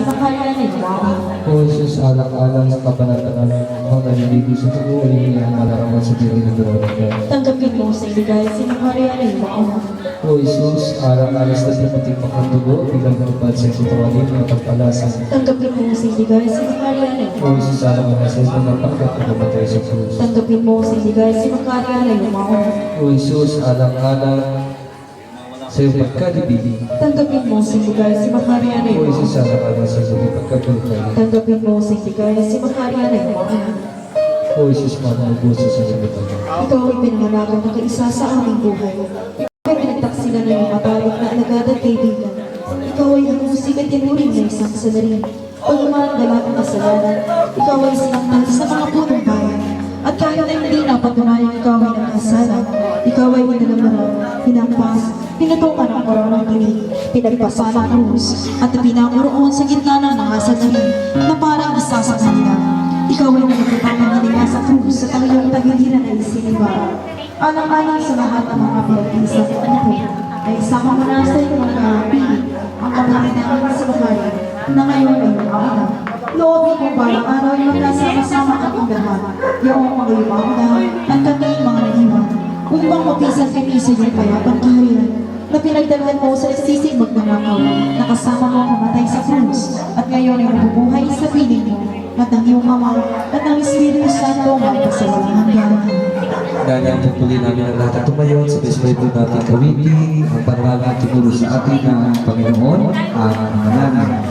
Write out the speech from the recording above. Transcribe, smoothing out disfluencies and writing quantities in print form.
makariyan ay lumaon. O Jesus, alang-alang sa kabanatan ako naliligo sa tuloy niya ang malarawan sa diri ng Veronica. Tanggapin mo sa iligaya si makariyan ay lumaon. O Jesus, alang-alang sa dapating pagkatugo, bilang nalipad sa kutuwalin ng pagpalasan. Tanggapin mo sa iligaya si makariyan ay O Jesus, alang-alang sa isang napagkat na namatay sa krus. Tanggapin mo sa iligaya si makariyan ay lumaon. O Jesus, alang-alang sa iyong pagkalibig. Tanggapin mo sa iligaya si makariyan ay O lumaon. Jesus, alang-alang sa iyong pagkatulay. Tanggapin mo sa iligaya si makariyan ay lumaon. O Jesus, manaubuso sa iyong ito. Ikaw ay pinangalakan na kaisa sa aming buhay. Ikaw ay pinagtaksilan ng iyong matalik na alagad at kaibigan. Ikaw ay hinusig at tinuring na isang sanarin. Paglumaan dalagang kasalanan, ikaw ay sinaktan sa mga punong bayan. At kahit ay hindi napatunayang ikaw ay nakasala, ikaw ay pinalaman, pinampas, pinutukan ang koronang tinig, pinagpasa ng krus, at pinamoroon sa gitna ng mga sanarin na parang isa sa kanila. Ikaw ay nagpapang ng hininga sa krus at ang iyong tagiliran ay siniba. Alang-alang sa lahat ng mga pinag-isa at ano ay isama mo na sa iyong mga kapiling ang pagkakitahan sa bakari na ngayon ay umauna. Loobin mo parang araw ay magkasama-sama ang lahat, iyong mga lumauna at kaming mga naiwan, upang mapisan kami sa iyong payapang kaharian na pinagdalhan mo sa nagsisig magnanakaw, na kasama mo namatay sa krus, at ngayon ay mabubuhay sa piling mo, at ang iyong Ama at ang Espiritu Santo magpasawalang hanggan. Dahil ang pagpuli namin ang lahat at tumayon sa despeto natin kawiting, ang pangalan tinuro sa atin ng Panginoon ang mananalig.